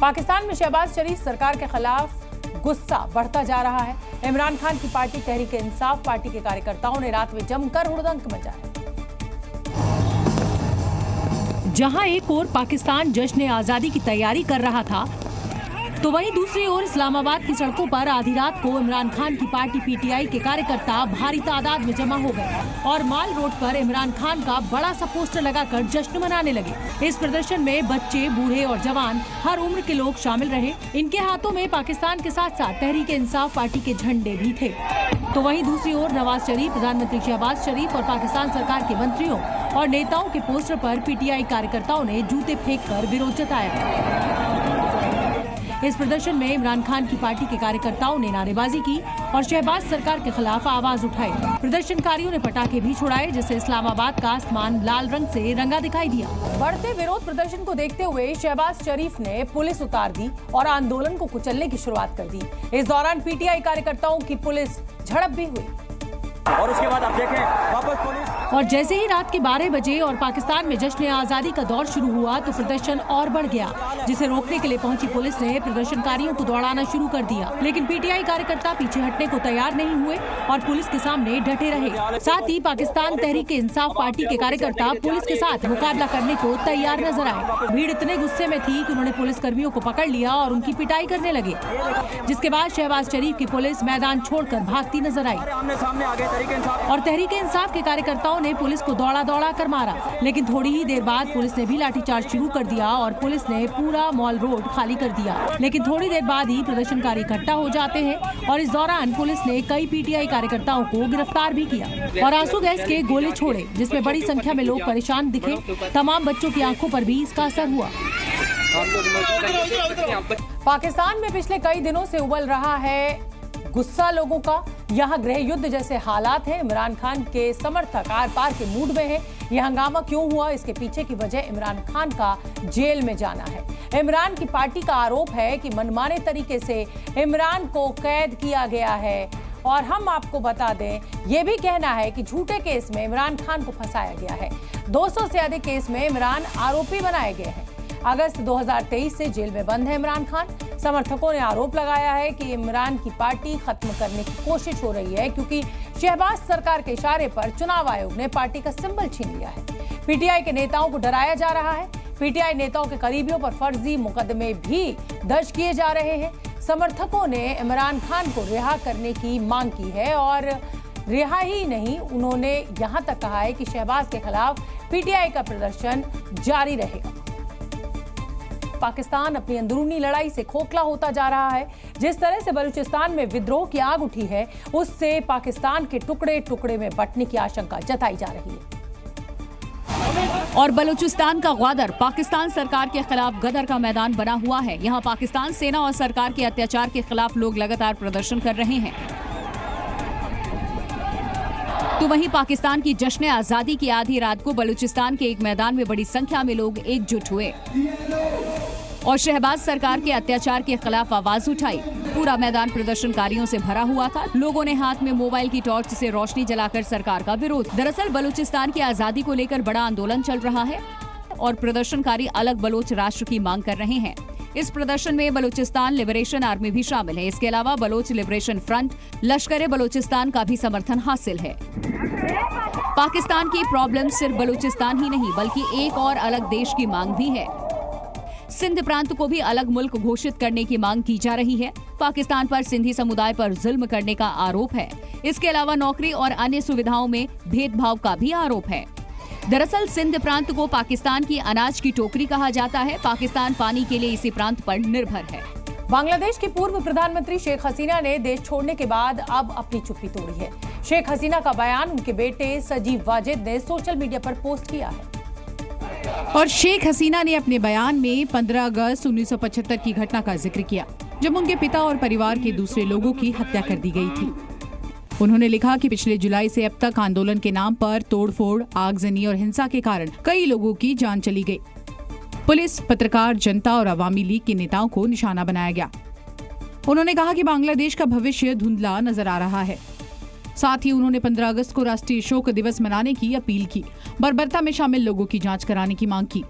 पाकिस्तान में शहबाज शरीफ सरकार के खिलाफ गुस्सा बढ़ता जा रहा है। इमरान खान की पार्टी तहरीक इंसाफ पार्टी के कार्यकर्ताओं ने रात में जमकर हुड़दंग मचाया। जहां एक ओर पाकिस्तान जश्न आजादी की तैयारी कर रहा था, तो वहीं दूसरी ओर इस्लामाबाद की सड़कों पर आधी रात को इमरान खान की पार्टी पीटीआई के कार्यकर्ता भारी तादाद में जमा हो गए और माल रोड पर इमरान खान का बड़ा सा पोस्टर लगाकर जश्न मनाने लगे। इस प्रदर्शन में बच्चे, बूढ़े और जवान, हर उम्र के लोग शामिल रहे। इनके हाथों में पाकिस्तान के साथ साथ तहरीक इंसाफ पार्टी के झंडे भी थे। तो वहीं दूसरी ओर नवाज शरीफ, प्रधानमंत्री शहबाज शरीफ और पाकिस्तान सरकार के मंत्रियों और नेताओं के पोस्टर पर पीटीआई कार्यकर्ताओं ने जूते फेंक कर विरोध जताया। इस प्रदर्शन में इमरान खान की पार्टी के कार्यकर्ताओं ने नारेबाजी की और शहबाज सरकार के खिलाफ आवाज उठाई। प्रदर्शनकारियों ने पटाखे भी छुड़ाए, जिससे इस्लामाबाद का आसमान लाल रंग से रंगा दिखाई दिया। बढ़ते विरोध प्रदर्शन को देखते हुए शहबाज शरीफ ने पुलिस उतार दी और आंदोलन को कुचलने की शुरुआत कर दी। इस दौरान पीटीआई कार्यकर्ताओं की पुलिस झड़प भी हुई और उसके बाद आप देखें वापस पुलिस। और जैसे ही रात के 12 बजे और पाकिस्तान में जश्न आजादी का दौर शुरू हुआ तो प्रदर्शन और बढ़ गया, जिसे रोकने के लिए पहुंची पुलिस ने प्रदर्शनकारियों को दौड़ाना शुरू कर दिया। लेकिन पीटीआई कार्यकर्ता पीछे हटने को तैयार नहीं हुए और पुलिस के सामने डटे रहे। साथ ही पाकिस्तान तहरीक इंसाफ पार्टी के कार्यकर्ता पुलिस के साथ मुकाबला करने को तैयार नजर आए। भीड़ इतने गुस्से में थी कि उन्होंने पुलिस कर्मियों को पकड़ लिया और उनकी पिटाई करने लगे, जिसके बाद शहबाज शरीफ की पुलिस मैदान छोड़कर भागती नजर आई और तहरीक इंसाफ के कार्यकर्ताओं ने पुलिस को दौड़ा दौड़ा कर मारा। लेकिन थोड़ी ही देर बाद पुलिस ने भी लाठीचार्ज शुरू कर दिया और पुलिस ने पूरा मॉल रोड खाली कर दिया। लेकिन थोड़ी देर बाद ही प्रदर्शनकारी इकट्ठा हो जाते हैं और इस दौरान पुलिस ने कई पीटीआई कार्यकर्ताओं को गिरफ्तार भी किया और आंसू गैस के गोले छोड़े, जिसमें बड़ी संख्या में लोग परेशान दिखे। तमाम बच्चों की आंखों पर भी इसका असर हुआ। पाकिस्तान में पिछले कई दिनों से उबल रहा है गुस्सा लोगों का। यहाँ गृह युद्ध जैसे हालात हैं। इमरान खान के समर्थक आर पार के मूड में हैं। यह हंगामा क्यों हुआ, इसके पीछे की वजह इमरान खान का जेल में जाना है। इमरान की पार्टी का आरोप है कि मनमाने तरीके से इमरान को कैद किया गया है और हम आपको बता दें, यह भी कहना है कि झूठे केस में इमरान खान को फंसाया गया है। 200 से अधिक केस में इमरान आरोपी बनाए गए हैं। अगस्त 2023 से जेल में बंद है इमरान खान। समर्थकों ने आरोप लगाया है कि इमरान की पार्टी खत्म करने की कोशिश हो रही है, क्योंकि शहबाज सरकार के इशारे पर चुनाव आयोग ने पार्टी का सिंबल छीन लिया है। पीटीआई के नेताओं को डराया जा रहा है। पीटीआई नेताओं के करीबियों पर फर्जी मुकदमे भी दर्ज किए जा रहे हैं। समर्थकों ने इमरान खान को रिहा करने की मांग की है और रिहा ही नहीं, उन्होंने यहां तक कहा है कि शहबाज के खिलाफ पीटीआई का प्रदर्शन जारी रहेगा। पाकिस्तान अपनी अंदरूनी लड़ाई से खोखला होता जा रहा है। जिस तरह से बलूचिस्तान में विद्रोह की आग उठी है, उससे पाकिस्तान के टुकड़े टुकड़े में बंटने की आशंका जताई जा रही है। और बलूचिस्तान का ग्वादर पाकिस्तान सरकार के खिलाफ गदर का मैदान बना हुआ है। यहाँ पाकिस्तान सेना और सरकार के अत्याचार के खिलाफ लोग लगातार प्रदर्शन कर रहे हैं। तो वहीं पाकिस्तान की जश्न आजादी की आधी रात को बलूचिस्तान के एक मैदान में बड़ी संख्या में लोग एकजुट हुए और शहबाज सरकार के अत्याचार के खिलाफ आवाज उठाई। पूरा मैदान प्रदर्शनकारियों से भरा हुआ था। लोगों ने हाथ में मोबाइल की टॉर्च से रोशनी जलाकर सरकार का विरोध। दरअसल बलूचिस्तान की आजादी को लेकर बड़ा आंदोलन चल रहा है और प्रदर्शनकारी अलग बलोच राष्ट्र की मांग कर रहे हैं। इस प्रदर्शन में बलूचिस्तान लिबरेशन आर्मी भी शामिल है। इसके अलावा बलोच लिबरेशन फ्रंट, लश्कर बलूचिस्तान का भी समर्थन हासिल है। पाकिस्तान की प्रॉब्लम सिर्फ बलूचिस्तान ही नहीं, बल्कि एक और अलग देश की मांग भी है। सिंध प्रांत को भी अलग मुल्क घोषित करने की मांग की जा रही है। पाकिस्तान पर सिंधी समुदाय पर जुल्म करने का आरोप है। इसके अलावा नौकरी और अन्य सुविधाओं में भेदभाव का भी आरोप है। दरअसल सिंध प्रांत को पाकिस्तान की अनाज की टोकरी कहा जाता है। पाकिस्तान पानी के लिए इसी प्रांत पर निर्भर है। बांग्लादेश की पूर्व प्रधानमंत्री शेख हसीना ने देश छोड़ने के बाद अब अपनी चुप्पी तोड़ी है। शेख हसीना का बयान उनके बेटे सजीव वाजिद ने सोशल मीडिया पर पोस्ट किया है और शेख हसीना ने अपने बयान में 15 अगस्त 1975 की घटना का जिक्र किया, जब उनके पिता और परिवार के दूसरे लोगों की हत्या कर दी गई थी। उन्होंने लिखा कि पिछले जुलाई से अब तक आंदोलन के नाम पर तोड़फोड़, आगजनी और हिंसा के कारण कई लोगों की जान चली गई। पुलिस, पत्रकार, जनता और अवामी लीग के नेताओं को निशाना बनाया गया। उन्होंने कहा कि बांग्लादेश का भविष्य धुंधला नजर आ रहा है। साथ ही उन्होंने 15 अगस्त को राष्ट्रीय शोक दिवस मनाने की अपील की। बर्बरता में शामिल लोगों की जांच कराने की मांग की।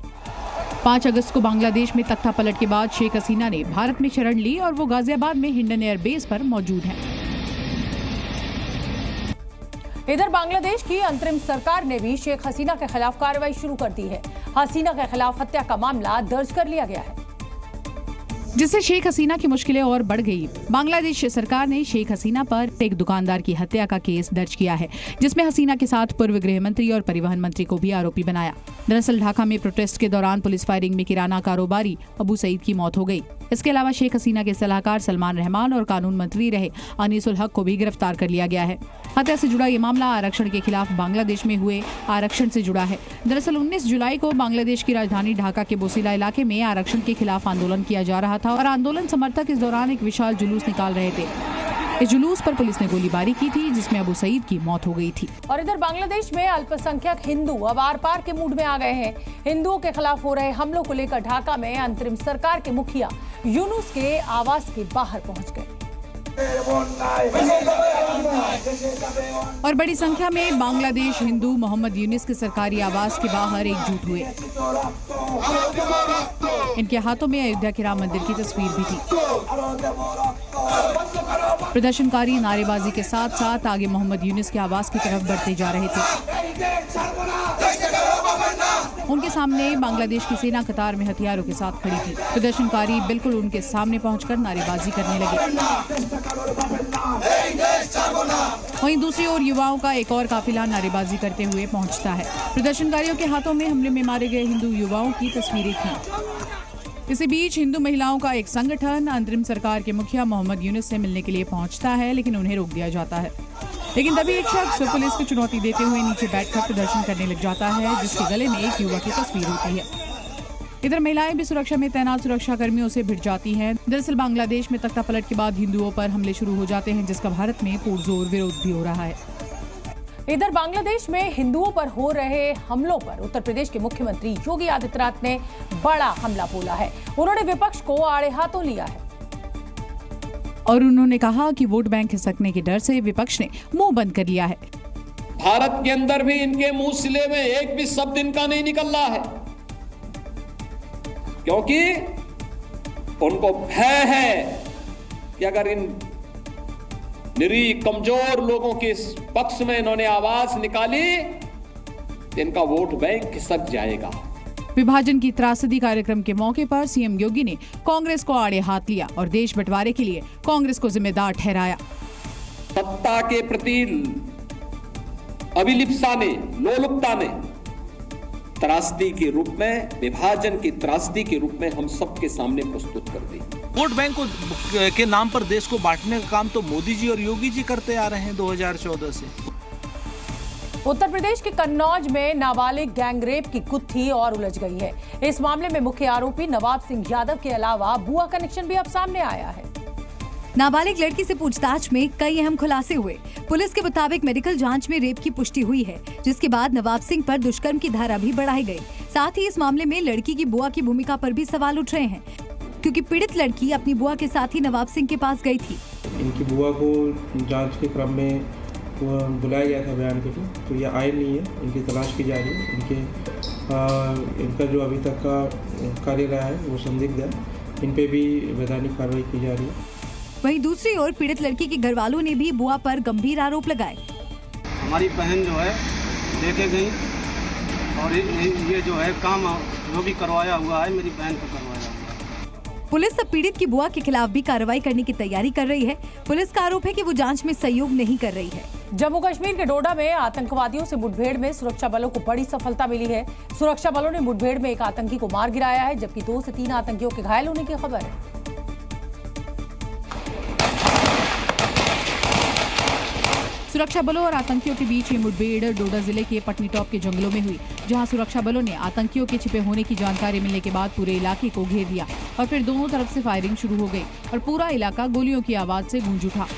5 अगस्त को बांग्लादेश में तख्ता पलट के बाद शेख हसीना ने भारत में शरण ली और वो गाजियाबाद में हिंडन एयर बेस पर मौजूद हैं। इधर बांग्लादेश की अंतरिम सरकार ने भी शेख हसीना के खिलाफ कार्रवाई शुरू कर दी है। हसीना के खिलाफ हत्या का मामला दर्ज कर लिया गया है, जिससे शेख हसीना की मुश्किलें और बढ़ गई। बांग्लादेश सरकार ने शेख हसीना पर एक दुकानदार की हत्या का केस दर्ज किया है, जिसमें हसीना के साथ पूर्व गृह मंत्री और परिवहन मंत्री को भी आरोपी बनाया। दरअसल ढाका में प्रोटेस्ट के दौरान पुलिस फायरिंग में किराना कारोबारी अबू सईद की मौत हो गई। इसके अलावा शेख हसीना के सलाहकार सलमान रहमान और कानून मंत्री रहे अनीसुल हक को भी गिरफ्तार कर लिया गया है। हत्या से जुड़ा ये मामला आरक्षण के खिलाफ बांग्लादेश में हुए आरक्षण से जुड़ा है। दरअसल 19 जुलाई को बांग्लादेश की राजधानी ढाका के बोसीला इलाके में आरक्षण के खिलाफ आंदोलन किया जा रहा था और आंदोलन समर्थक इस दौरान एक विशाल जुलूस निकाल रहे थे। इस जुलूस पर पुलिस ने गोलीबारी की थी, जिसमें अबू सईद की मौत हो गई थी। और इधर बांग्लादेश में अल्पसंख्यक हिंदू अब आर पार के मूड में आ गए हैं। हिंदुओं के खिलाफ हो रहे हमलों को लेकर ढाका में अंतरिम सरकार के मुखिया यूनुस के आवास के बाहर पहुंच गए और बड़ी संख्या में बांग्लादेश हिंदू मोहम्मद यूनुस के सरकारी आवास के बाहर एकजुट हुए। इनके हाथों में अयोध्या के राम मंदिर की तस्वीर भी थी। प्रदर्शनकारी नारेबाजी के साथ साथ आगे मोहम्मद यूनुस के आवास की तरफ बढ़ते जा रहे थे। उनके सामने बांग्लादेश की सेना कतार में हथियारों के साथ खड़ी थी। प्रदर्शनकारी बिल्कुल उनके सामने पहुंचकर नारेबाजी करने लगे। वहीं दूसरी ओर युवाओं का एक और काफिला नारेबाजी करते हुए पहुंचता है। प्रदर्शनकारियों के हाथों में हमले में मारे गए हिंदू युवाओं की तस्वीरें थीं। इसी बीच हिंदू महिलाओं का एक संगठन अंतरिम सरकार के मुखिया मोहम्मद यूनुस से मिलने के लिए पहुंचता है, लेकिन उन्हें रोक दिया जाता है। लेकिन तभी एक शख्स पुलिस को चुनौती देते हुए नीचे बैठकर प्रदर्शन करने लग जाता है, जिसके गले में एक युवक की तस्वीर होती है। इधर महिलाएं भी सुरक्षा में तैनात सुरक्षा कर्मियों से भिड़ जाती हैं। दरअसल बांग्लादेश में तख्ता पलट के बाद हिंदुओं पर हमले शुरू हो जाते हैं, जिसका भारत में पुरजोर विरोध भी हो रहा है। इधर बांग्लादेश में हिंदुओं पर हो रहे हमलों पर उत्तर प्रदेश के मुख्यमंत्री योगी आदित्यनाथ ने बड़ा हमला बोला है। उन्होंने विपक्ष को आड़े हाथों लिया है और उन्होंने कहा कि वोट बैंक खिसकने के डर से विपक्ष ने मुंह बंद कर लिया है। भारत के अंदर भी इनके मुंह सिले में एक भी शब्द इनका नहीं निकल रहा है, क्योंकि उनको भय है कि अगर इन निरीह कमजोर लोगों के पक्ष में इन्होंने आवाज निकाली तो इनका वोट बैंक खिसक जाएगा। विभाजन की त्रासदी कार्यक्रम के मौके पर सीएम योगी ने कांग्रेस को आड़े हाथ लिया और देश बंटवारे के लिए कांग्रेस को जिम्मेदार ठहराया। सत्ता के प्रति अभिलिप्सा ने, लोलुपता ने त्रासदी के रूप में, विभाजन की त्रासदी के रूप में हम सबके सामने प्रस्तुत कर दी। वोट बैंक के नाम पर देश को बांटने का काम तो मोदी जी और योगी जी करते आ रहे हैं 2014 से। उत्तर प्रदेश के कन्नौज में नाबालिग गैंगरेप की गुत्थी और उलझ गई है। इस मामले में मुख्य आरोपी नवाब सिंह यादव के अलावा बुआ कनेक्शन भी अब सामने आया है। नाबालिग लड़की से पूछताछ में कई अहम खुलासे हुए। पुलिस के मुताबिक मेडिकल जांच में रेप की पुष्टि हुई है, जिसके बाद नवाब सिंह पर दुष्कर्म की धारा भी बढ़ाई गई। साथ ही इस मामले में लड़की की बुआ की भूमिका पर भी सवाल उठ रहे हैं, क्योंकि पीड़ित लड़की अपनी बुआ के साथ ही नवाब सिंह के पास गई थी। इनकी बुआ को जांच के क्रम में बुलाया गया था बयान के लिए, तो ये आए नहीं है, इनकी तलाश की जा रही है। इनका जो अभी तक का कार्य रहा है वो संदिग्ध है, इन पे भी वैधानिक कार्रवाई की जा रही है। वहीं दूसरी ओर पीड़ित लड़की के घर वालों ने भी बुआ पर गंभीर आरोप लगाए। हमारी बहन जो है लेके गई और ये जो है काम जो भी करवाया हुआ है मेरी बहन को करवाया हुआ है। पुलिस अब पीड़ित की बुआ के खिलाफ भी कार्रवाई करने की तैयारी कर रही है। पुलिस का आरोप है कि वो जांच में सहयोग नहीं कर रही है। जम्मू कश्मीर के डोडा में आतंकवादियों से मुठभेड़ में सुरक्षा बलों को बड़ी सफलता मिली है। सुरक्षा बलों ने मुठभेड़ में एक आतंकी को मार गिराया है, जबकि 2 से 3 आतंकियों के घायल होने की खबर है। सुरक्षा बलों और आतंकियों के बीच ये मुठभेड़ डोडा जिले के पटनी टॉप के जंगलों में हुई, जहां सुरक्षा बलों ने आतंकियों के छिपे होने की जानकारी मिलने के बाद पूरे इलाके को घेर लिया और फिर दोनों तरफ से फायरिंग शुरू हो गई और पूरा इलाका गोलियों की आवाज से गूंज उठा।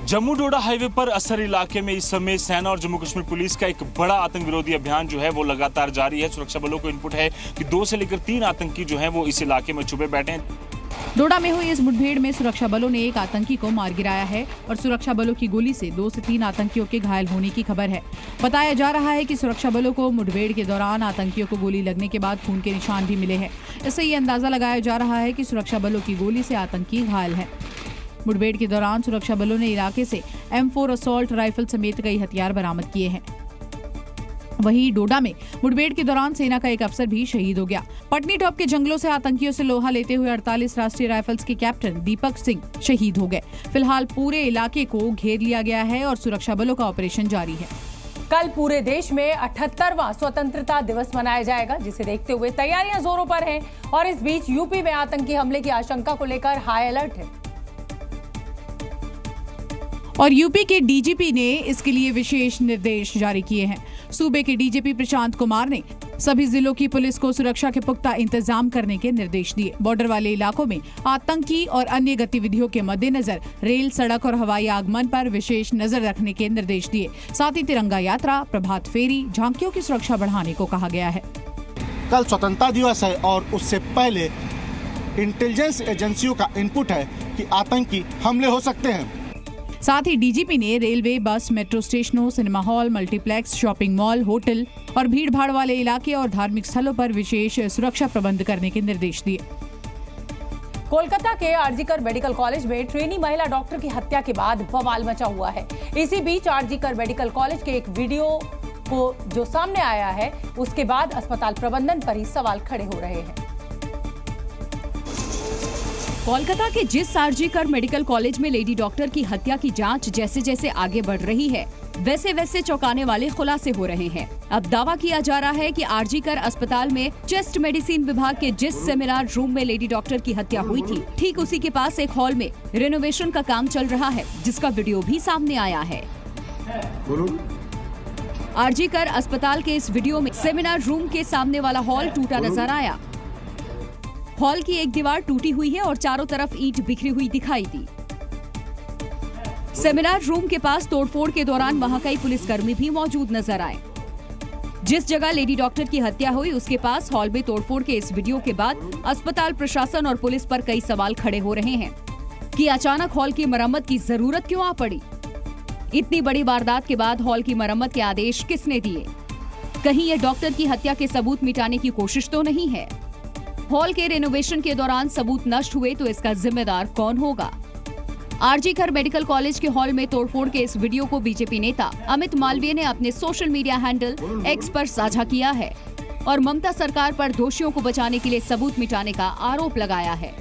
जम्मू डोडा हाईवे पर असर इलाके में इस समय सेना और जम्मू कश्मीर पुलिस का एक बड़ा आतंक विरोधी अभियान जो है वो लगातार जारी है। सुरक्षा बलों को इनपुट है कि 2 से लेकर 3 आतंकी जो हैं वो इस इलाके में छुपे बैठे हैं। डोडा में हुई इस मुठभेड़ में सुरक्षा बलों ने एक आतंकी को मार गिराया है और सुरक्षा बलों की गोली से 2 से 3 आतंकियों के घायल होने की खबर है। बताया जा रहा है कि सुरक्षा बलों को मुठभेड़ के दौरान आतंकियों को गोली लगने के बाद खून के निशान भी मिले हैं। इससे ये अंदाजा लगाया जा रहा है कि सुरक्षा बलों की गोली से आतंकी घायल है। मुठभेड़ के दौरान सुरक्षा बलों ने इलाके से M4 असॉल्ट राइफल समेत कई हथियार बरामद किए हैं। वहीं डोडा में मुठभेड़ के दौरान सेना का एक अफसर भी शहीद हो गया। पटनी टॉप के जंगलों से आतंकियों से लोहा लेते हुए 48 राष्ट्रीय राइफल्स के कैप्टन दीपक सिंह शहीद हो गए। फिलहाल पूरे इलाके को घेर लिया गया है और सुरक्षा बलों का ऑपरेशन जारी है। कल पूरे देश में 78वां स्वतंत्रता दिवस मनाया जाएगा, जिसे देखते हुए तैयारियां जोरों पर हैं और इस बीच यूपी में आतंकी हमले की आशंका को लेकर हाई अलर्ट है। और यूपी के डीजीपी ने इसके लिए विशेष निर्देश जारी किए हैं। सूबे के डीजीपी प्रशांत कुमार ने सभी जिलों की पुलिस को सुरक्षा के पुख्ता इंतजाम करने के निर्देश दिए। बॉर्डर वाले इलाकों में आतंकी और अन्य गतिविधियों के मद्देनजर रेल, सड़क और हवाई आगमन पर विशेष नजर रखने के निर्देश दिए। साथ ही तिरंगा यात्रा, प्रभात फेरी, झांकियों की सुरक्षा बढ़ाने को कहा गया है। कल स्वतंत्रता दिवस है और उससे पहले इंटेलिजेंस एजेंसियों का इनपुट है कि आतंकी हमले हो सकते हैं। साथ ही डीजीपी ने रेलवे, बस, मेट्रो स्टेशनों, cinema hall, multiplex, shopping mall, hotel और भीड़ भाड़ वाले इलाके और धार्मिक स्थलों पर विशेष सुरक्षा प्रबंध करने के निर्देश दिए। कोलकाता के आरजीकर मेडिकल कॉलेज में ट्रेनी महिला डॉक्टर की हत्या के बाद बवाल मचा हुआ है। इसी बीच आरजीकर मेडिकल कॉलेज के एक वीडियो को जो सामने आया है, उसके बाद अस्पताल प्रबंधन पर ही सवाल खड़े हो रहे हैं। कोलकाता के जिस आरजीकर मेडिकल कॉलेज में लेडी डॉक्टर की हत्या की जांच जैसे जैसे आगे बढ़ रही है, वैसे वैसे चौंकाने वाले खुलासे हो रहे हैं। अब दावा किया जा रहा है कि आरजीकर अस्पताल में चेस्ट मेडिसिन विभाग के जिस सेमिनार रूम में लेडी डॉक्टर की हत्या हुई थी, ठीक उसी के पास एक हॉल में रेनोवेशन का काम चल रहा है, जिसका वीडियो भी सामने आया है। आरजीकर अस्पताल के इस वीडियो में सेमिनार रूम के सामने वाला हॉल टूटा नजर आया। हॉल की एक दीवार टूटी हुई है और चारों तरफ ईंट बिखरी हुई दिखाई दी। सेमिनार रूम के पास तोड़फोड़ के दौरान वहां कई पुलिसकर्मी भी मौजूद नजर आए। जिस जगह लेडी डॉक्टर की हत्या हुई, उसके पास हॉल में तोड़फोड़ के इस वीडियो के बाद अस्पताल प्रशासन और पुलिस पर कई सवाल खड़े हो रहे हैं कि अचानक हॉल की मरम्मत की जरूरत क्यों आ पड़ी। इतनी बड़ी वारदात के बाद हॉल की मरम्मत के आदेश किसने दिए? कहीं ये डॉक्टर की हत्या के सबूत मिटाने की कोशिश तो नहीं है? हॉल के रेनोवेशन के दौरान सबूत नष्ट हुए तो इसका जिम्मेदार कौन होगा? आरजीकर मेडिकल कॉलेज के हॉल में तोड़फोड़ के इस वीडियो को बीजेपी नेता अमित मालवीय ने अपने सोशल मीडिया हैंडल एक्स पर साझा किया है और ममता सरकार पर दोषियों को बचाने के लिए सबूत मिटाने का आरोप लगाया है।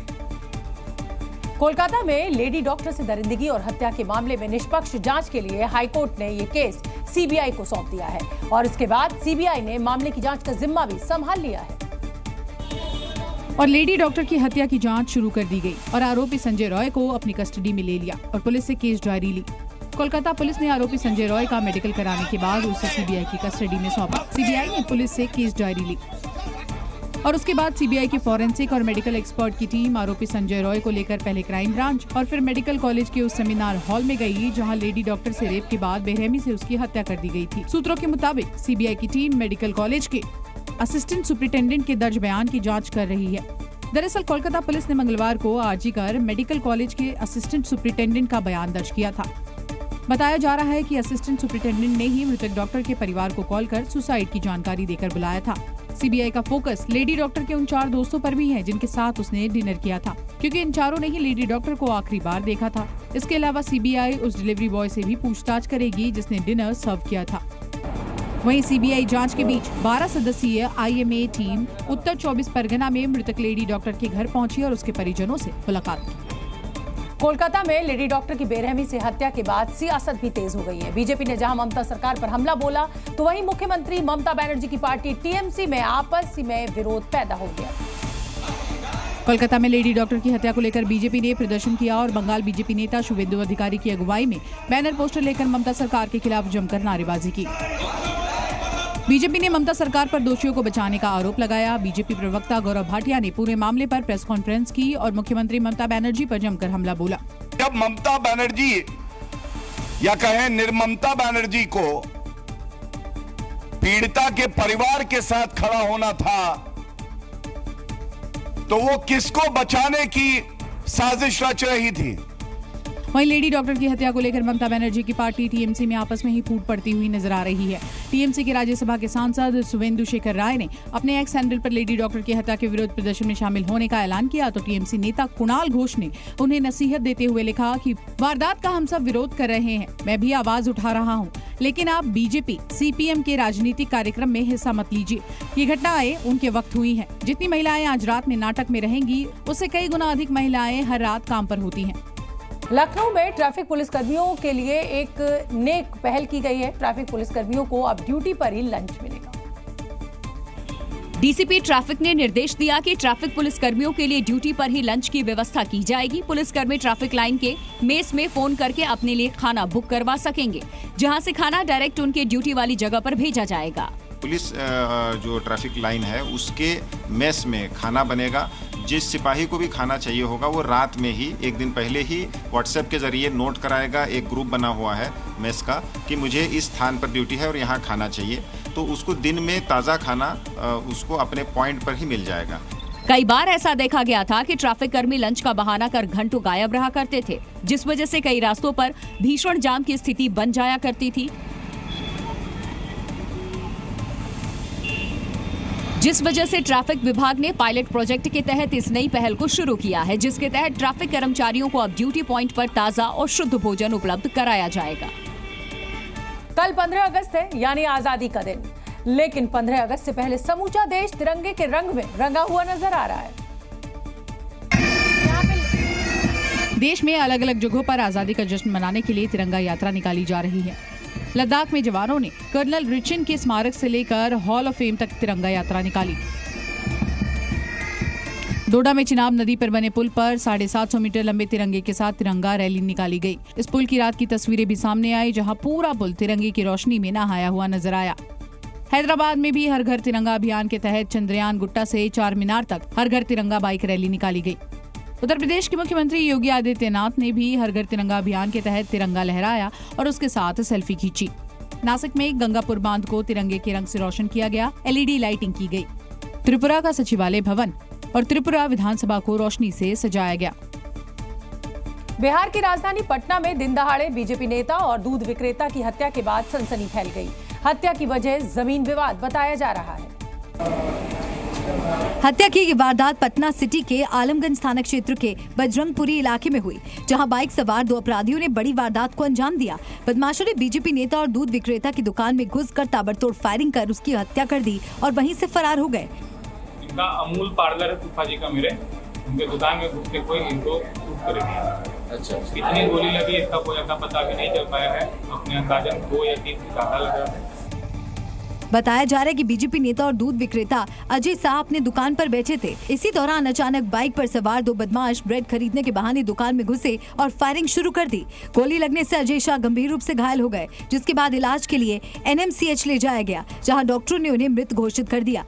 कोलकाता में लेडी डॉक्टर से दरिंदगी और हत्या के मामले में निष्पक्ष जांच के लिए हाईकोर्ट ने ये केस सीबीआई को सौंप दिया है और इसके बाद सीबीआई ने मामले की जांच का जिम्मा भी संभाल लिया है। और लेडी डॉक्टर की हत्या की जांच शुरू कर दी गई और आरोपी संजय रॉय को अपनी कस्टडी में ले लिया और पुलिस से केस डायरी ली। कोलकाता पुलिस ने आरोपी संजय रॉय का मेडिकल कराने के बाद उसे सीबीआई की कस्टडी में सौंपा। सीबीआई ने पुलिस से केस डायरी ली और उसके बाद सीबीआई की फॉरेंसिक और मेडिकल एक्सपर्ट की टीम आरोपी संजय रॉय को लेकर पहले क्राइम ब्रांच और फिर मेडिकल कॉलेज के उस सेमिनार हॉल में गई जहां लेडी डॉक्टर से रेप के बाद बेरहमी से उसकी हत्या कर दी गई थी। सूत्रों के मुताबिक सीबीआई की टीम मेडिकल कॉलेज के असिस्टेंट सुपरिटेंडेंट के दर्ज बयान की जांच कर रही है। दरअसल कोलकाता पुलिस ने मंगलवार को आरजीकर मेडिकल कॉलेज के असिस्टेंट सुपरिटेंडेंट का बयान दर्ज किया था। बताया जा रहा है कि असिस्टेंट सुपरिटेंडेंट ने ही मृतक डॉक्टर के परिवार को कॉल कर सुसाइड की जानकारी देकर बुलाया था। सीबीआई का फोकस लेडी डॉक्टर के उन 4 दोस्तों पर भी है जिनके साथ उसने डिनर किया था, क्योंकि इन चारों ने ही लेडी डॉक्टर को आखिरी बार देखा था। इसके अलावा सीबीआई उस डिलीवरी बॉय से भी पूछताछ करेगी जिसने डिनर सर्व किया था। वहीं सीबीआई जांच के बीच 12 सदस्यीय आईएमए टीम उत्तर 24 परगना में मृतक लेडी डॉक्टर के घर पहुंची और उसके परिजनों से मुलाकात की। कोलकाता में लेडी डॉक्टर की बेरहमी से हत्या के बाद सियासत भी तेज हो गई है। बीजेपी ने जहां ममता सरकार पर हमला बोला, तो वहीं मुख्यमंत्री ममता बनर्जी की पार्टी टीएमसी में आपसी में विरोध पैदा हो गया। कोलकाता में लेडी डॉक्टर की हत्या को लेकर बीजेपी ने प्रदर्शन किया और बंगाल बीजेपी नेता शुभेंदु अधिकारी की अगुवाई में बैनर पोस्टर लेकर ममता सरकार के खिलाफ जमकर नारेबाजी की। बीजेपी ने ममता सरकार पर दोषियों को बचाने का आरोप लगाया। बीजेपी प्रवक्ता गौरव भाटिया ने पूरे मामले पर प्रेस कॉन्फ्रेंस की और मुख्यमंत्री ममता बनर्जी पर जमकर हमला बोला। जब ममता बनर्जी या कहें निर्ममता बनर्जी को पीड़िता के परिवार के साथ खड़ा होना था, तो वो किसको बचाने की साजिश रच रही थी। वहीं लेडी डॉक्टर की हत्या को लेकर ममता बनर्जी की पार्टी टीएमसी में आपस में ही फूट पड़ती हुई नजर आ रही है। टीएमसी के राज्यसभा के सांसद सुवेंदु शेखर राय ने अपने एक्स हैंडल पर लेडी डॉक्टर की हत्या के विरोध प्रदर्शन में शामिल होने का ऐलान किया तो टीएमसी नेता कुणाल घोष ने उन्हें नसीहत देते हुए लिखा कि वारदात का हम सब विरोध कर रहे हैं, मैं भी आवाज उठा रहा हूँ, लेकिन आप बीजेपी सीपीएम के राजनीतिक कार्यक्रम में हिस्सा मत लीजिए। ये घटनाएं उनके वक्त हुई हैं। जितनी महिलाएं आज रात में नाटक में रहेंगी उससे कई गुना अधिक महिलाएं हर रात काम पर होती हैं। लखनऊ में ट्रैफिक पुलिस कर्मियों के लिए एक नेक पहल की गई है। ट्रैफिक पुलिस कर्मियों को अब ड्यूटी पर ही लंच मिलेगा। डीसीपी ट्रैफिक ने निर्देश दिया कि ट्रैफिक पुलिस कर्मियों के लिए ड्यूटी पर ही लंच की व्यवस्था की जाएगी। पुलिसकर्मी ट्रैफिक लाइन के मेस में फोन करके अपने लिए खाना बुक करवा सकेंगे, जहां से खाना डायरेक्ट उनके ड्यूटी वाली जगह पर भेजा जाएगा। पुलिस जो ट्रैफिक लाइन है उसके मेस में खाना बनेगा। जिस सिपाही को भी खाना चाहिए होगा वो रात में ही एक दिन पहले ही व्हाट्सएप के जरिए नोट कराएगा। एक ग्रुप बना हुआ है मेस का कि मुझे इस स्थान पर ड्यूटी है और यहाँ खाना चाहिए, तो उसको दिन में ताज़ा खाना उसको अपने पॉइंट पर ही मिल जाएगा। कई बार ऐसा देखा गया था कि ट्रैफिक कर्मी लंच का बहाना कर घंटों गायब रहा करते थे, जिस वजह से कई रास्तों पर भीषण जाम की स्थिति बन जाया करती थी, जिस वजह से ट्रैफिक विभाग ने पायलट प्रोजेक्ट के तहत इस नई पहल को शुरू किया है, जिसके तहत ट्रैफिक कर्मचारियों को अब ड्यूटी पॉइंट पर ताज़ा और शुद्ध भोजन उपलब्ध कराया जाएगा। कल 15 अगस्त है, यानी आजादी का दिन, लेकिन 15 अगस्त से पहले समूचा देश तिरंगे के रंग में रंगा हुआ नजर आ रहा है। देश में अलग अलग जगहों पर आजादी का जश्न मनाने के लिए तिरंगा यात्रा निकाली जा रही है। लद्दाख में जवानों ने कर्नल रिचिन के स्मारक से लेकर हॉल ऑफ फेम तक तिरंगा यात्रा निकाली। डोडा में चिनाब नदी पर बने पुल पर 750 मीटर लंबे तिरंगे के साथ तिरंगा रैली निकाली गई। इस पुल की रात की तस्वीरें भी सामने आई, जहां पूरा पुल तिरंगे की रोशनी में नहाया हुआ नजर आया। हैदराबाद में भी हर घर तिरंगा अभियान के तहत चंद्रयान गुट्टा से चार मीनार तक हर घर तिरंगा बाइक रैली निकाली गई। उत्तर प्रदेश के मुख्यमंत्री योगी आदित्यनाथ ने भी हर घर तिरंगा अभियान के तहत तिरंगा लहराया और उसके साथ सेल्फी खींची। नासिक में गंगापुर बांध को तिरंगे के रंग से रोशन किया गया, एलईडी लाइटिंग की गई। त्रिपुरा का सचिवालय भवन और त्रिपुरा विधानसभा को रोशनी से सजाया गया। बिहार की राजधानी पटना में दिन दहाड़े बीजेपी नेता और दूध विक्रेता की हत्या के बाद सनसनी फैल गई। हत्या की वजह जमीन विवाद बताया जा रहा है। हत्या की वारदात पटना सिटी के आलमगंज थाना क्षेत्र के बजरंगपुरी इलाके में हुई, जहां बाइक सवार दो अपराधियों ने बड़ी वारदात को अंजाम दिया। बदमाशों ने बीजेपी नेता और दूध विक्रेता की दुकान में घुसकर ताबड़तोड़ फायरिंग कर उसकी हत्या कर दी और वहीं से फरार हो गए। इनका अमूल पार्लर फूफाजी का मेरे उनके दुकान में घुस के कोई इनको शूट कर दिया। अच्छा, कितनी गोली लगी इसका कोई अता पता भी नहीं चल पाया है। अपने अंदाजन 2 या 3 से ज्यादा लगा है। बताया जा रहा है कि बीजेपी नेता और दूध विक्रेता अजय शाह अपने दुकान पर बैठे थे। इसी दौरान अचानक बाइक पर सवार दो बदमाश ब्रेड खरीदने के बहाने दुकान में घुसे और फायरिंग शुरू कर दी। गोली लगने से अजय शाह गंभीर रूप से घायल हो गए, जिसके बाद इलाज के लिए एनएमसीएच ले जाया गया, जहां डॉक्टरों ने उन्हें मृत घोषित कर दिया।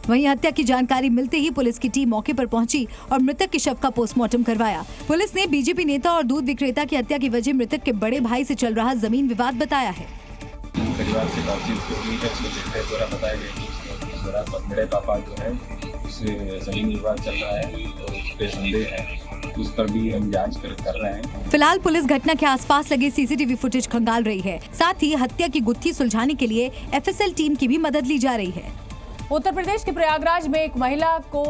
वहीं हत्या की जानकारी मिलते ही पुलिस की टीम मौके पर पहुंची और मृतक के शव का पोस्टमार्टम करवाया। पुलिस ने बीजेपी नेता और दूध विक्रेता की हत्या की वजह मृतक के बड़े भाई से चल रहा जमीन विवाद बताया है। परिवार से बातचीत हुई है, उसके द्वारा बताया गया कि इस दौरान बड़े पापा जो है उससे जमीन विवाद चल रहा है और उस पर संदेह है, उस पर भी हम जांच कर रहे हैं। फिलहाल पुलिस घटना के आसपास लगे सीसीटीवी फुटेज खंगाल रही है। साथ ही हत्या की गुत्थी सुलझाने के लिए एफएसएल टीम की भी मदद ली जा रही है। उत्तर प्रदेश के प्रयागराज में एक महिला को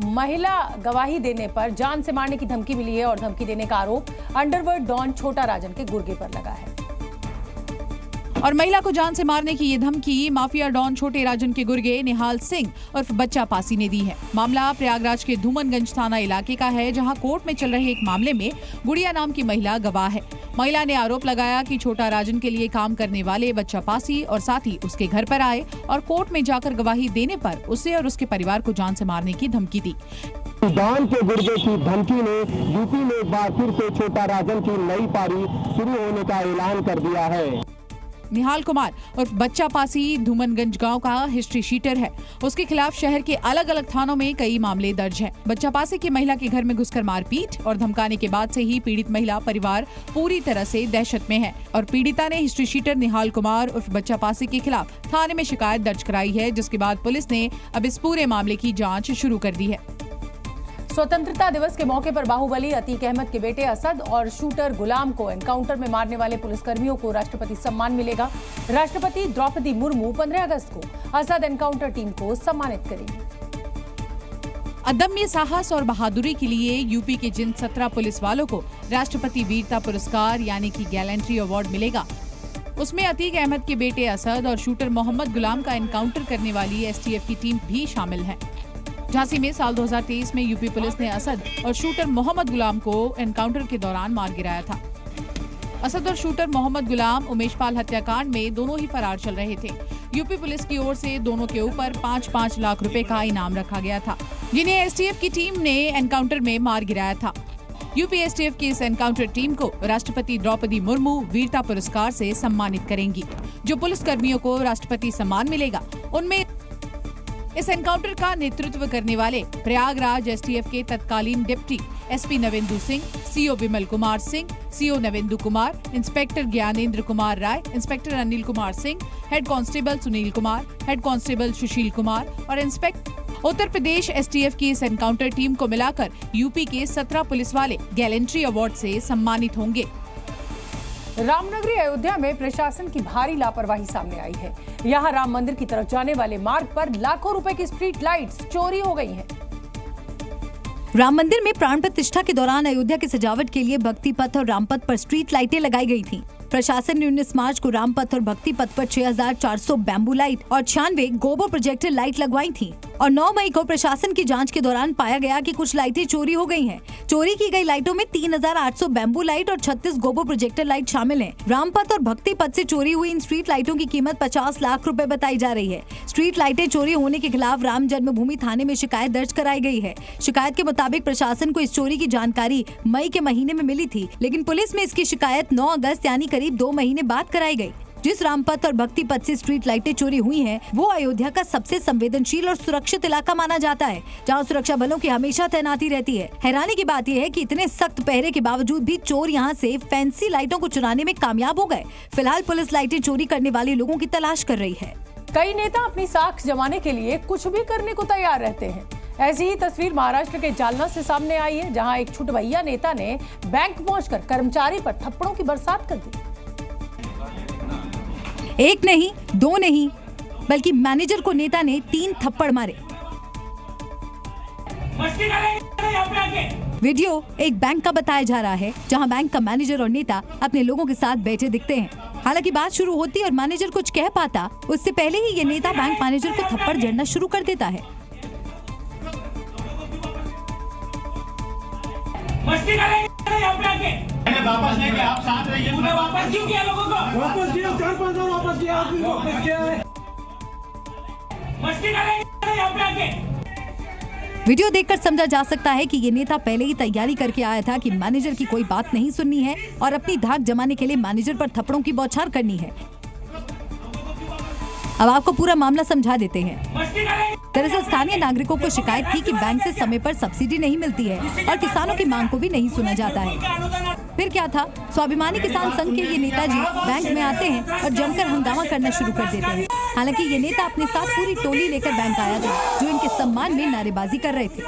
महिला गवाही देने पर जान से मारने की धमकी मिली है और धमकी देने का आरोप अंडरवर्ल्ड डॉन छोटा राजन के गुर्गे पर लगा है। और महिला को जान से मारने की ये धमकी माफिया डॉन छोटे राजन के गुर्गे निहाल सिंह और बच्चा पासी ने दी है। मामला प्रयागराज के धूमनगंज थाना इलाके का है, जहां कोर्ट में चल रहे एक मामले में गुड़िया नाम की महिला गवाह है। महिला ने आरोप लगाया कि छोटा राजन के लिए काम करने वाले बच्चा पासी और साथी उसके घर पर आए और कोर्ट में जाकर गवाही देने पर उसे और उसके परिवार को जान से मारने की धमकी दी। डॉन के गुर्गे की धमकी ने यूपी में एक बार फिर से छोटा राजन की नई पारी शुरू होने का ऐलान कर दिया है। निहाल कुमार और बच्चा पासी धूमनगंज गांव का हिस्ट्री शीटर है। उसके खिलाफ शहर के अलग अलग थानों में कई मामले दर्ज हैं। बच्चा पासी की महिला के घर में घुसकर मारपीट और धमकाने के बाद से ही पीड़ित महिला परिवार पूरी तरह से दहशत में है और पीड़िता ने हिस्ट्री शीटर निहाल कुमार और बच्चा पासी के खिलाफ थाने में शिकायत दर्ज कराई है, जिसके बाद पुलिस ने अब इस पूरे मामले की जाँच शुरू कर दी है। स्वतंत्रता दिवस के मौके पर बाहुबली अतीक अहमद के बेटे असद और शूटर गुलाम को एनकाउंटर में मारने वाले पुलिसकर्मियों को राष्ट्रपति सम्मान मिलेगा। राष्ट्रपति द्रौपदी मुर्मू 15 अगस्त को असद एनकाउंटर टीम को सम्मानित करेंगी। अदम्य साहस और बहादुरी के लिए यूपी के जिन 17 पुलिस वालों को राष्ट्रपति वीरता पुरस्कार यानी कि गैलेंट्री अवार्ड मिलेगा, उसमें अतीक अहमद के बेटे असद और शूटर मोहम्मद गुलाम का एनकाउंटर करने वाली एसटीएफ की टीम भी शामिल है। झांसी में साल 2023 में यूपी पुलिस ने असद और शूटर मोहम्मद गुलाम को एनकाउंटर के दौरान मार गिराया था। असद और शूटर मोहम्मद गुलाम उमेशपाल हत्याकांड में दोनों ही फरार चल रहे थे। यूपी पुलिस की ओर से दोनों के ऊपर 5-5 लाख रुपए का इनाम रखा गया था, जिन्हें एसटीएफ की टीम ने एनकाउंटर में मार गिराया था। यूपी एसटीएफ की इस एनकाउंटर टीम को राष्ट्रपति द्रौपदी मुर्मू वीरता पुरस्कार से सम्मानित करेंगी। जो पुलिस कर्मियों को राष्ट्रपति सम्मान मिलेगा, उनमें इस एनकाउंटर का नेतृत्व करने वाले प्रयागराज एसटीएफ के तत्कालीन deputy SP Navendu Singh, CO Vimal Kumar Singh, CO Navendu Kumar, inspector Gyanendra Kumar Rai, inspector Anil Kumar Singh, head constable Sunil Kumar, head constable Sushil Kumar और इंस्पेक्टर उत्तर प्रदेश एसटीएफ की इस एनकाउंटर टीम को मिलाकर यूपी के 17 पुलिस वाले गैलेंट्री अवार्ड से सम्मानित होंगे। रामनगरी अयोध्या में प्रशासन की भारी लापरवाही सामने आई है। यहाँ राम मंदिर की तरफ जाने वाले मार्ग पर लाखों रुपए की स्ट्रीट लाइट्स चोरी हो गई हैं। राम मंदिर में प्राण प्रतिष्ठा के दौरान अयोध्या की सजावट के लिए भक्ति पथ और राम पथ पर स्ट्रीट लाइटें लगाई गई थीं। प्रशासन ने 19 मार्च को राम पथ और भक्ति पथ पर 6400 बैम्बू लाइट और 96 गोबो प्रोजेक्टर लाइट लगवाई थी और 9 मई को प्रशासन की जांच के दौरान पाया गया कि कुछ लाइटें चोरी हो गई हैं। चोरी की गई लाइटों में 3800 बैम्बू लाइट और 36 गोबो प्रोजेक्टर लाइट शामिल हैं। राम पथ और भक्ति पथ से चोरी हुई इन स्ट्रीट लाइटों की कीमत 50 लाख रुपए बताई जा रही है। स्ट्रीट लाइटें चोरी होने के खिलाफ राम जन्मभूमि थाने में शिकायत दर्ज कराई गई है। शिकायत के मुताबिक प्रशासन को इस चोरी की जानकारी मई के महीने में मिली थी, लेकिन पुलिस में इसकी शिकायत 9 अगस्त यानी करीब 2 महीने बाद कराई गई। जिस रामपथ और भक्ति पथ से स्ट्रीट लाइटें चोरी हुई हैं, वो अयोध्या का सबसे संवेदनशील और सुरक्षित इलाका माना जाता है, जहां सुरक्षा बलों की हमेशा तैनाती रहती है। हैरानी की बात यह है कि इतने सख्त पहरे के बावजूद भी चोर यहां से फैंसी लाइटों को चुराने में कामयाब हो गए। फिलहाल पुलिस लाइटें चोरी करने वाले लोगों की तलाश कर रही है। कई नेता अपनी साख जमाने के लिए कुछ भी करने को तैयार रहते हैं। ऐसी ही तस्वीर महाराष्ट्र के जालना से सामने आई है, जहां एक छुटभैया नेता ने बैंक पहुंचकर कर्मचारी पर थप्पड़ों की बरसात कर दी। एक नहीं, 2 नहीं, बल्कि मैनेजर को नेता ने 3 थप्पड़ मारे। वीडियो एक बैंक का बताया जा रहा है, जहां बैंक का मैनेजर और नेता अपने लोगों के साथ बैठे दिखते हैं। हालांकि बात शुरू होती और मैनेजर कुछ कह पाता, उससे पहले ही ये नेता बैंक मैनेजर को थप्पड़ जड़ना शुरू कर देता है। वापस लेके आप साथ रहिए। वापस क्यों किया लोगों को? वापस किया, 4-5 बार वापस किया, आदमी वापस किया है। मस्ती करेंगे यहाँ पे आके। वीडियो देखकर समझा जा सकता है कि ये नेता पहले ही तैयारी करके आया था कि मैनेजर की कोई बात नहीं सुननी है और अपनी धाक जमाने के लिए मैनेजर पर थप्पड़ों की बौछार करनी है। अब आपको पूरा मामला समझा देते हैं। दरअसल स्थानीय नागरिकों को शिकायत थी कि बैंक से समय पर सब्सिडी नहीं मिलती है और किसानों की मांग को भी नहीं सुना जाता है। फिर क्या था, स्वाभिमानी किसान संघ के ये नेताजी बैंक में आते हैं और जमकर हंगामा करना शुरू कर देते हैं। हालांकि ये नेता अपने साथ पूरी टोली लेकर बैंक आया था, जो इनके सम्मान में नारेबाजी कर रहे थे।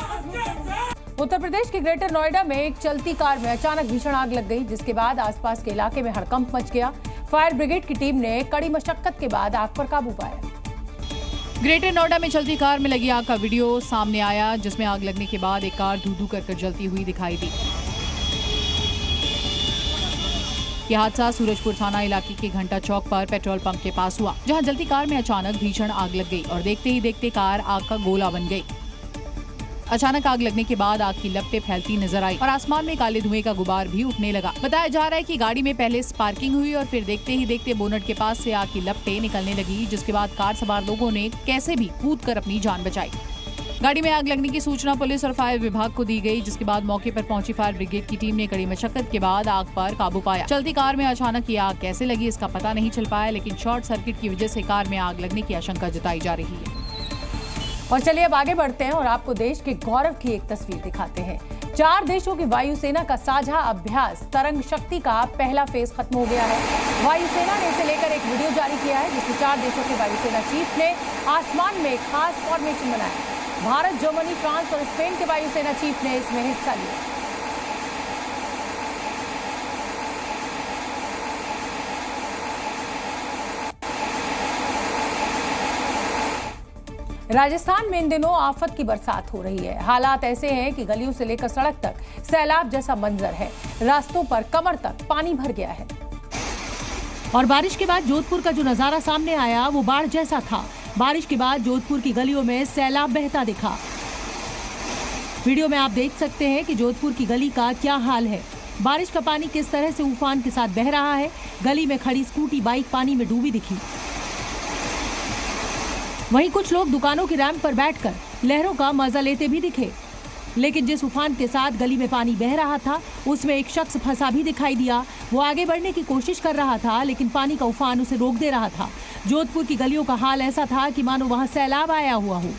उत्तर प्रदेश के ग्रेटर नोएडा में एक चलती कार में अचानक भीषण आग लग गई, जिसके बाद आसपास के इलाके में हड़कंप मच गया। फायर ब्रिगेड की टीम ने कड़ी मशक्कत के बाद आग पर काबू पाया। ग्रेटर नोएडा में चलती कार में लगी आग का वीडियो सामने आया, जिसमें आग लगने के बाद एक कार धू-धू कर जलती हुई दिखाई दी। यह हादसा सूरजपुर थाना इलाके के घंटा चौक पर पेट्रोल पंप के पास हुआ, जहां जलती कार में अचानक भीषण आग लग गई और देखते ही देखते कार आग का गोला बन गई। अचानक आग लगने के बाद आग की लपटें फैलती नजर आई और आसमान में काले धुएं का गुबार भी उठने लगा। बताया जा रहा है कि गाड़ी में पहले स्पार्किंग हुई और फिर देखते ही देखते बोनट के पास से आग की लपटें निकलने लगी, जिसके बाद कार सवार लोगों ने कैसे भी कूदकर अपनी जान बचाई। गाड़ी में आग लगने की सूचना पुलिस और फायर विभाग को दी गई, जिसके बाद मौके पर पहुंची फायर ब्रिगेड की टीम ने कड़ी मशक्कत के बाद आग पर काबू पाया। चलती कार में अचानक ये आग कैसे लगी इसका पता नहीं चल पाया, लेकिन शॉर्ट सर्किट की वजह से कार में आग लगने की आशंका जताई जा रही है। और चलिए अब आगे बढ़ते हैं और आपको देश के गौरव की एक तस्वीर दिखाते हैं। 4 देशों की वायुसेना का साझा अभ्यास तरंग शक्ति का पहला फेज खत्म हो गया है। वायुसेना ने इसे लेकर एक वीडियो जारी किया है, जिसमें 4 देशों के वायुसेना चीफ ने आसमान में खास फॉर्मेशन बनाया। भारत, जर्मनी, फ्रांस और स्पेन के वायुसेना चीफ ने इसमें हिस्सा लिया। राजस्थान में इन दिनों आफत की बरसात हो रही है। हालात ऐसे हैं कि गलियों से लेकर सड़क तक सैलाब जैसा मंजर है। रास्तों पर कमर तक पानी भर गया है। और बारिश के बाद जोधपुर का जो नजारा सामने आया वो बाढ़ जैसा था। बारिश के बाद जोधपुर की गलियों में सैलाब बहता दिखा। वीडियो में आप देख सकते हैं कि जोधपुर की गली का क्या हाल है। बारिश का पानी किस तरह से उफान के साथ बह रहा है। गली में खड़ी स्कूटी, बाइक पानी में डूबी दिखी। वहीं कुछ लोग दुकानों की रैंप पर बैठकर लहरों का मजा लेते भी दिखे। लेकिन जिस उफान के साथ गली में पानी बह रहा था उसमें एक शख्स फंसा भी दिखाई दिया। वो आगे बढ़ने की कोशिश कर रहा था लेकिन पानी का उफान उसे रोक दे रहा था। जोधपुर की गलियों का हाल ऐसा था कि मानो वहां सैलाब आया हुआ हो।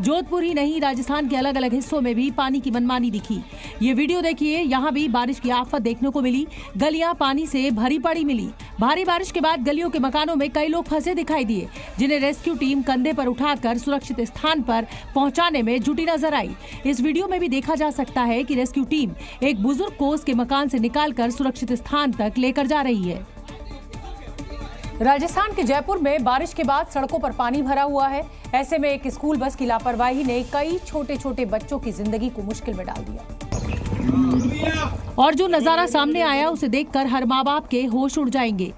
जोधपुर ही नहीं, राजस्थान के अलग अलग हिस्सों में भी पानी की मनमानी दिखी। ये वीडियो देखिए, यहाँ भी बारिश की आफत देखने को मिली। गलियां पानी से भरी पड़ी मिली। भारी बारिश के बाद गलियों के मकानों में कई लोग फंसे दिखाई दिए, जिन्हें रेस्क्यू टीम कंधे पर उठाकर सुरक्षित स्थान पर पहुंचाने में जुटी नजर आई। इस वीडियो में भी देखा जा सकता है कि रेस्क्यू टीम एक बुजुर्ग को उसके मकान से निकालकर सुरक्षित स्थान तक लेकर जा रही है। राजस्थान के जयपुर में बारिश के बाद सड़कों पर पानी भरा हुआ है। ऐसे में एक स्कूल बस की लापरवाही ने कई छोटे छोटे बच्चों की जिंदगी को मुश्किल में डाल दिया। और जो नजारा सामने आया उसे देखकर हर माँ बाप के होश उड़ जाएंगे।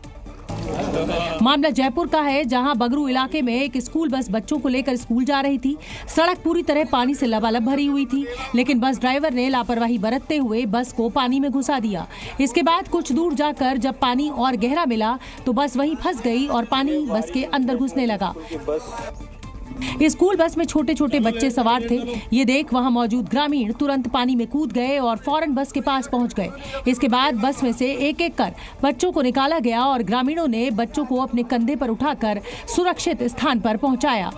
मामला जयपुर का है, जहां बगरू इलाके में एक स्कूल बस बच्चों को लेकर स्कूल जा रही थी। सड़क पूरी तरह पानी से लबालब भरी हुई थी, लेकिन बस ड्राइवर ने लापरवाही बरतते हुए बस को पानी में घुसा दिया। इसके बाद कुछ दूर जाकर जब पानी और गहरा मिला तो बस वहीं फंस गई और पानी बस के अंदर घुसने लगा। स्कूल बस में छोटे छोटे बच्चे सवार थे। ये देख वहां मौजूद ग्रामीण तुरंत पानी में कूद गए और फौरन बस के पास पहुंच गए। इसके बाद बस में से एक एक कर बच्चों को निकाला गया और ग्रामीणों ने बच्चों को अपने कंधे पर उठाकर सुरक्षित स्थान पर पहुंचाया।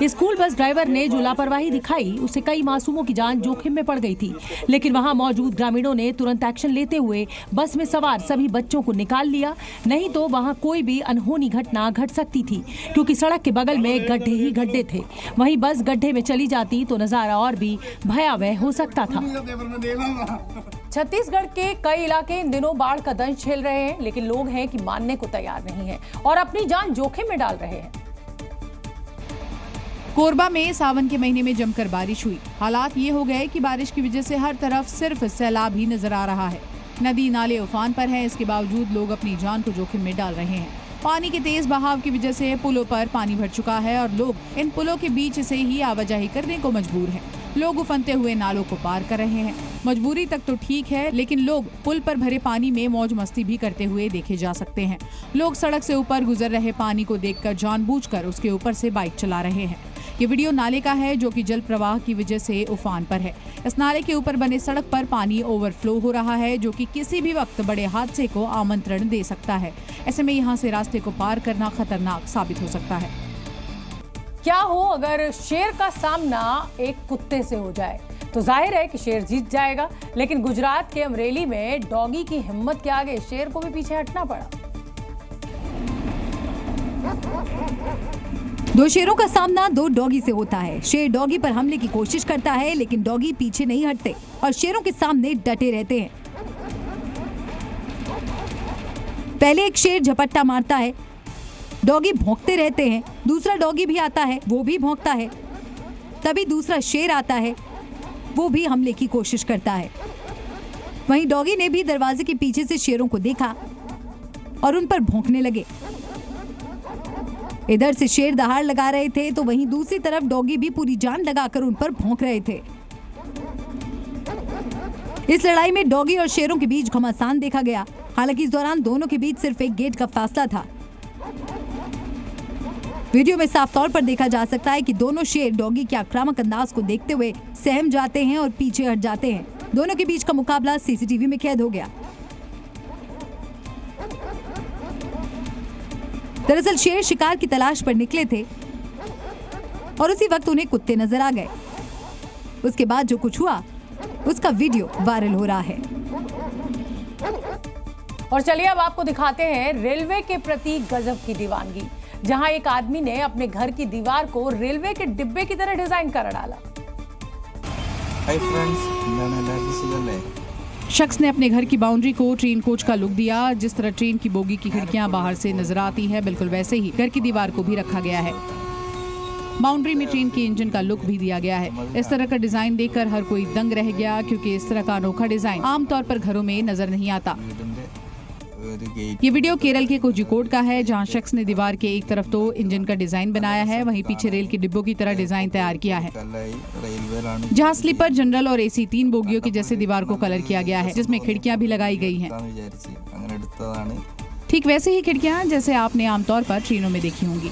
स्कूल बस ड्राइवर ने जो लापरवाही दिखाई उससे कई मासूमों की जान जोखिम में पड़ गई थी, लेकिन वहां मौजूद ग्रामीणों ने तुरंत एक्शन लेते हुए बस में सवार सभी बच्चों को निकाल लिया। नहीं तो वहां कोई भी अनहोनी घटना घट सकती थी, क्योंकि सड़क के बगल में गड्ढे ही गड्ढे थे। वहीं बस गड्ढे में चली जाती तो नजारा और भी भयावह हो सकता था। छत्तीसगढ़ के कई इलाके इन दिनों बाढ़ का दंश झेल रहे हैं, लेकिन लोग हैं कि मानने को तैयार नहीं है और अपनी जान जोखिम में डाल रहे हैं। कोरबा में सावन के महीने में जमकर बारिश हुई। हालात ये हो गए कि बारिश की वजह से हर तरफ सिर्फ सैलाब ही नजर आ रहा है। नदी नाले उफान पर है, इसके बावजूद लोग अपनी जान को जोखिम में डाल रहे हैं। पानी के तेज बहाव की वजह से पुलों पर पानी भर चुका है और लोग इन पुलों के बीच से ही आवाजाही करने को मजबूर हैं। लोग उफनते हुए नालों को पार कर रहे हैं। मजबूरी तक तो ठीक है, लेकिन लोग पुल पर भरे पानी में मौज मस्ती भी करते हुए देखे जा सकते हैं। लोग सड़क से ऊपर गुजर रहे पानी को देखकर जानबूझकर उसके ऊपर से बाइक चला रहे हैं। ये वीडियो नाले का है, जो कि जल प्रवाह की वजह से उफान पर है। इस नाले के ऊपर बने सड़क पर पानी ओवरफ्लो हो रहा है, जो कि किसी भी वक्त बड़े हादसे को आमंत्रण दे सकता है। ऐसे में यहाँ से रास्ते को पार करना खतरनाक साबित हो सकता है। क्या हो अगर शेर का सामना एक कुत्ते से हो जाए, तो जाहिर है कि शेर जीत जाएगा। लेकिन गुजरात के अमरेली में डॉगी की हिम्मत के आगे शेर को भी पीछे हटना पड़ा। दो शेरों का सामना दो डॉगी से होता है। शेर डॉगी पर हमले की कोशिश करता है, लेकिन डॉगी पीछे नहीं हटते और शेरों के सामने डटे रहते हैं। पहले एक शेर झपट्टा मारता है, डॉगी भौंकते रहते हैं। दूसरा डॉगी भी आता है, वो भी भौंकता है। तभी दूसरा शेर आता है, वो भी हमले की कोशिश करता है। वहीं डॉगी ने भी दरवाजे के पीछे से शेरों को देखा और उन पर भौंकने लगे। इधर से शेर दहाड़ लगा रहे थे, तो वहीं दूसरी तरफ डॉगी भी पूरी जान लगाकर उन पर भौंक रहे थे। इस लड़ाई में डॉगी और शेरों के बीच घमासान देखा गया। हालांकि इस दौरान दोनों के बीच सिर्फ एक गेट का फासला था। वीडियो में साफ तौर पर देखा जा सकता है कि दोनों शेर डॉगी के आक्रामक अंदाज को देखते हुए सहम जाते हैं और पीछे हट जाते हैं। दोनों के बीच का मुकाबला सीसीटीवी में कैद हो गया। दरअसल शेर शिकार की तलाश पर निकले थे और उसी वक्त उन्हें कुत्ते नजर आ गए। उसके बाद जो कुछ हुआ उसका वीडियो वायरल हो रहा है। और चलिए अब आपको दिखाते हैं रेलवे के प्रति गजब की दीवानगी। जहां एक आदमी ने अपने घर की दीवार को रेलवे के डिब्बे की तरह डिजाइन कर डाला। शख्स ने अपने घर की बाउंड्री को ट्रेन कोच का लुक दिया। जिस तरह ट्रेन की बोगी की खिड़कियां बाहर से नजर आती है, बिल्कुल वैसे ही घर की दीवार को भी रखा गया है। बाउंड्री में ट्रेन के इंजन का लुक भी दिया गया है। इस तरह का डिजाइन देखकर हर कोई दंग रह गया, क्योंकि इस तरह का अनोखा डिजाइन आमतौर पर घरों में नजर नहीं आता। ये वीडियो केरल के कोझिकोड का है, जहां शख्स ने दीवार के एक तरफ तो इंजन का डिजाइन बनाया है, वहीं पीछे रेल के डिब्बों की तरह डिजाइन तैयार किया है। जहां स्लीपर, जनरल और AC 3 बोगियों की जैसे दीवार को कलर किया गया है, जिसमें खिड़कियां भी लगाई गई हैं। ठीक वैसे ही खिड़कियां जैसे आपने आमतौर पर ट्रेनों में देखी होंगी।